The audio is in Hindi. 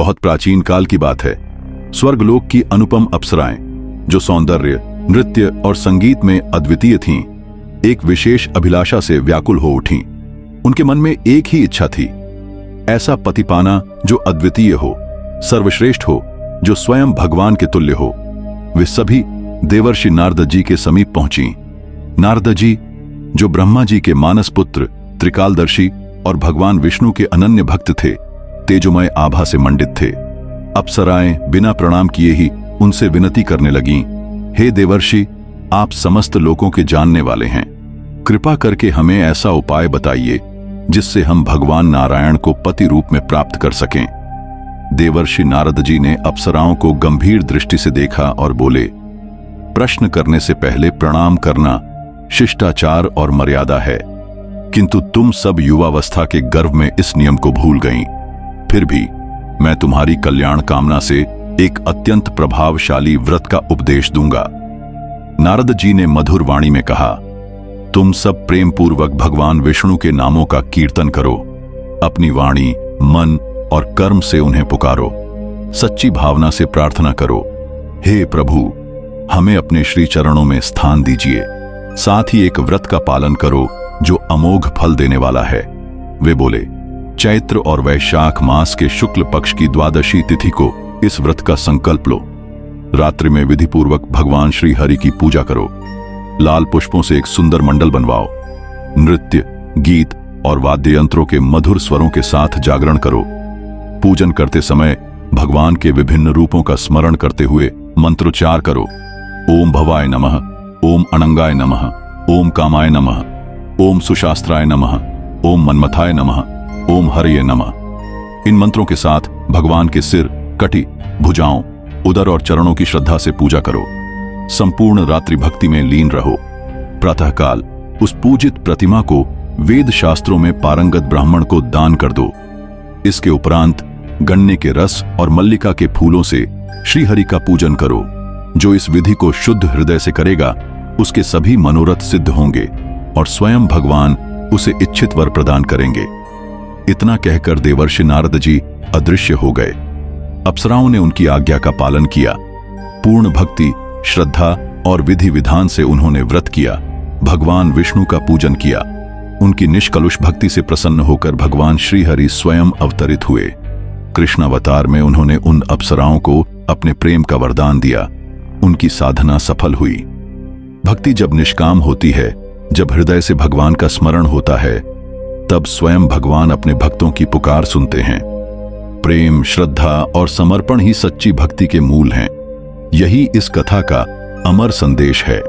बहुत प्राचीन काल की बात है। स्वर्गलोक की अनुपम अप्सराएं, जो सौंदर्य, नृत्य और संगीत में अद्वितीय थीं, एक विशेष अभिलाषा से व्याकुल हो उठीं। उनके मन में एक ही इच्छा थी, ऐसा पति पाना जो अद्वितीय हो, सर्वश्रेष्ठ हो, जो स्वयं भगवान के तुल्य हो। वे सभी देवर्षि नारद जी के समीप पहुंची। नारद जी, जो ब्रह्मा जी के मानस पुत्र, त्रिकालदर्शी और भगवान विष्णु के अनन्य भक्त थे, तेजोमय आभा से मंडित थे। अप्सराएं बिना प्रणाम किए ही उनसे विनती करने लगीं, हे देवर्षि, आप समस्त लोगों के जानने वाले हैं, कृपा करके हमें ऐसा उपाय बताइए जिससे हम भगवान नारायण को पति रूप में प्राप्त कर सकें। देवर्षि नारद जी ने अप्सराओं को गंभीर दृष्टि से देखा और बोले, प्रश्न करने से पहले प्रणाम करना शिष्टाचार और मर्यादा है, किंतु तुम सब युवावस्था के गर्व में इस नियम को भूल गईं। फिर भी मैं तुम्हारी कल्याण कामना से एक अत्यंत प्रभावशाली व्रत का उपदेश दूंगा। नारद जी ने मधुर वाणी में कहा, तुम सब प्रेम पूर्वक भगवान विष्णु के नामों का कीर्तन करो, अपनी वाणी, मन और कर्म से उन्हें पुकारो, सच्ची भावना से प्रार्थना करो, हे प्रभु, हमें अपने श्री चरणों में स्थान दीजिए। साथ ही एक व्रत का पालन करो जो अमोघ फल देने वाला है। वे बोले, चैत्र और वैशाख मास के शुक्ल पक्ष की द्वादशी तिथि को इस व्रत का संकल्प लो। रात्रि में विधिपूर्वक भगवान श्री हरि की पूजा करो। लाल पुष्पों से एक सुंदर मंडल बनवाओ। नृत्य, गीत और वाद्य यंत्रों के मधुर स्वरों के साथ जागरण करो। पूजन करते समय भगवान के विभिन्न रूपों का स्मरण करते हुए मंत्रोच्चार करो। ओम भवाय नमः, ओम अनंगाय नमः, ओम कामाय नमः, ओम सुशास्त्राय नमः, ओम मनमथाय नमः, ओम हरिये नमः। इन मंत्रों के साथ भगवान के सिर, कटी, भुजाओं, उदर और चरणों की श्रद्धा से पूजा करो। संपूर्ण रात्रि भक्ति में लीन रहो। प्रातःकाल उस पूजित प्रतिमा को वेद शास्त्रों में पारंगत ब्राह्मण को दान कर दो। इसके उपरांत गन्ने के रस और मल्लिका के फूलों से श्रीहरि का पूजन करो। जो इस विधि को शुद्ध हृदय से करेगा, उसके सभी मनोरथ सिद्ध होंगे और स्वयं भगवान उसे इच्छित वर प्रदान करेंगे। इतना कहकर देवर्षि नारद जी अदृश्य हो गए। अप्सराओं ने उनकी आज्ञा का पालन किया। पूर्ण भक्ति, श्रद्धा और विधि विधान से उन्होंने व्रत किया, भगवान विष्णु का पूजन किया। उनकी निष्कलुष भक्ति से प्रसन्न होकर भगवान श्रीहरि स्वयं अवतरित हुए। कृष्णावतार में उन्होंने उन अप्सराओं को अपने प्रेम का वरदान दिया। उनकी साधना सफल हुई। भक्ति जब निष्काम होती है, जब हृदय से भगवान का स्मरण होता है, तब स्वयं भगवान अपने भक्तों की पुकार सुनते हैं। प्रेम, श्रद्धा और समर्पण ही सच्ची भक्ति के मूल हैं। यही इस कथा का अमर संदेश है।